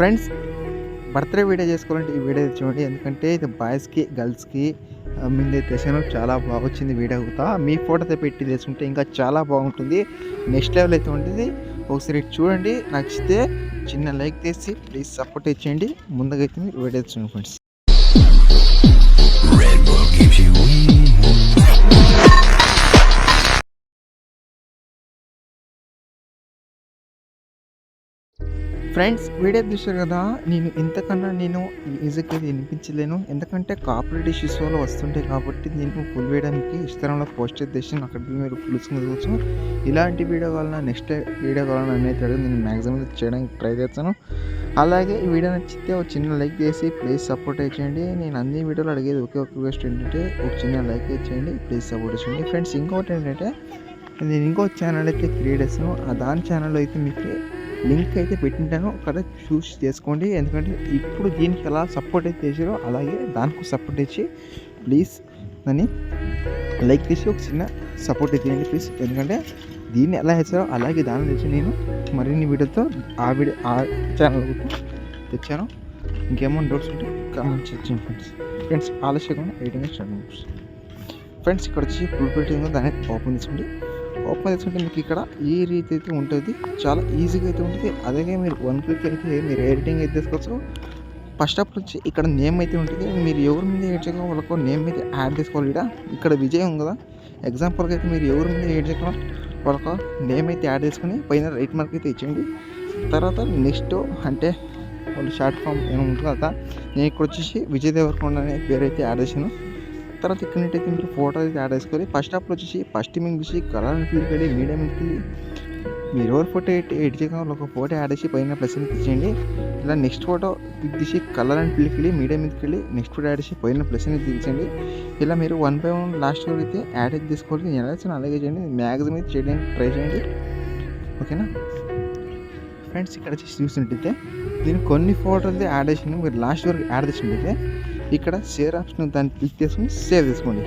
Friends, birthday video చేసుకోవాలంటే ఈ video చూడండి. ఎందుకంటే ఇది బాయ్స్‌కి, గర్ల్స్‌కి మీదైతే చేశాను. చాలా బాగొచ్చింది వీడియో కూడా. మీ ఫోటోతో పెట్టి చేసుకుంటే ఇంకా చాలా బాగుంటుంది. నెక్స్ట్ లెవెల్ అయితే ఉంటుంది. ఒకసారి చూడండి. నచ్చితే చిన్న లైక్ చేసి ప్లీజ్ సపోర్ట్ ఇచ్చేయండి. ముందుగా అయితే మీరు వీడియో చూడండి ఫ్రెండ్స్. ఫ్రెండ్స్, వీడియో చూశారు కదా. ఇంతకన్నా మ్యూజిక్ అయితే వినిపించలేను. ఎందుకంటే కాపీరైట్ ఇష్యూస్ వల్ల వస్తుంటాయి కాబట్టి నేను ఫుల్ వేయడానికి ఇన్స్టాగ్రామ్లో పోస్ట్ చేసి అక్కడ మీరు ఫుల్స్ చూడవచ్చు. ఇలాంటి వీడియో కావాలన్నా నెక్స్ట్ వీడియో కావాలన్నా అనేది నేను మ్యాక్సిమం చేయడానికి ట్రై చేస్తాను. అలాగే ఈ వీడియో నచ్చితే ఒక చిన్న లైక్ చేసి ప్లీజ్ సపోర్ట్ చేయండి. నేను అన్ని వీడియోలు అడిగేది ఒకే ఒక రిక్వెస్ట్ ఏంటంటే ఒక చిన్న లైక్ చేయండి, ప్లీజ్ సపోర్ట్ చేయండి. ఫ్రెండ్స్, ఇంకోటి ఏంటంటే నేను ఇంకో ఛానల్ అయితే క్రియేట్ చేస్తాను. దాని ఛానల్లో అయితే మీకు లింక్ అయితే పెట్టింటాను. అక్కడ చూస్ చేసుకోండి. ఎందుకంటే ఇప్పుడు దీనికి ఎలా సపోర్ట్ అయితే చేసారో అలాగే దానికి సపోర్ట్ ఇచ్చి ప్లీజ్ అని లైక్ చేసి ఒక చిన్న సపోర్ట్ అయితే చేయండి ప్లీజ్. ఎందుకంటే దీన్ని ఎలా చేసారో అలాగే దాన్ని తెచ్చి నేను మరిన్ని వీడియోతో ఆ ఛానల్ తెచ్చాను. ఇంకేమో డౌట్స్ ఉంటే కామెంట్ చేయండి ఫ్రెండ్స్. ఆలస్యంగా ఎడిటింగ్ స్టార్ట్. ఫ్రెండ్స్, ఇక్కడ వచ్చి ఫుల్ పెట్టిందో దాన్ని ఓపెన్ చేసుకుంటే మీకు ఇక్కడ ఈ రీతి అయితే ఉంటుంది. చాలా ఈజీగా అయితే ఉంటుంది. అలాగే మీరు వన్ క్లిక్ అయితే మీరు ఎడిటింగ్ అయితే తీసుకోవచ్చు. ఫస్ట్ ఆఫ్ వచ్చి ఇక్కడ నేమ్ అయితే ఉంటుంది. మీరు ఎవరి మీద ఎడిట్ చేయడం వాళ్ళకు నేమ్ మీద యాడ్ చేసుకోవాలి. ఇక్కడ విజయ్ ఉంది కదా. ఎగ్జాంపుల్కి అయితే మీరు ఎవరి మీద ఎడిట్ చేయడం వాళ్ళకు నేమ్ అయితే యాడ్ చేసుకుని పైన రైట్ మార్క్ అయితే ఇచ్చేయండి. తర్వాత నెక్స్ట్ అంటే వాళ్ళు షార్ట్ ఫామ్ ఏమైనా ఉంటుంది కదా. నేను ఇక్కడ వచ్చేసి విజయ్ దేవరకొండ అనే పేరు అయితే యాడ్ చేశాను. తర్వాత ఇక్కడ అయితే మీరు ఫోటో అయితే యాడ్ చేసుకోవాలి. ఫస్ట్ అప్లో వచ్చేసి ఫస్ట్ మీకు చూసి కలర్ అండ్ ఫీల్కి వెళ్ళి మీడియం మీదకి వెళ్ళి మీరు ఎవరు ఫోటో ఎడిట్ చేయడం ఒక ఫోటో యాడ్ చేసి పైన ప్లస్ అని తీసేయండి. ఇలా నెక్స్ట్ ఫోటో తీసి కలర్ అండ్ ఫీల్కి వెళ్ళి మీడియం మీదకి వెళ్ళి నెక్స్ట్ ఫోటో యాడ్ చేసి పైన ప్లస్ అని తీసేయండి. ఇలా మీరు 1 by 1 లాస్ట్ వరకు అయితే యాడ్ అయితే తీసుకోవాలి. ఎలా చేసిన అలాగే చేయండి. మ్యాక్సిమం అయితే చేయడానికి ట్రై చేయండి. ఓకేనా ఫ్రెండ్స్, ఇక్కడ వచ్చి చూసినట్టయితే నేను కొన్ని ఫోటోలు యాడ్ చేసిన మీరు లాస్ట్ వరకు యాడ్ చేసినట్టయితే ఇక్కడ షేర్ ఆప్షన్ దాన్ని క్లిక్ చేసుకుని సేవ్ చేసుకోండి.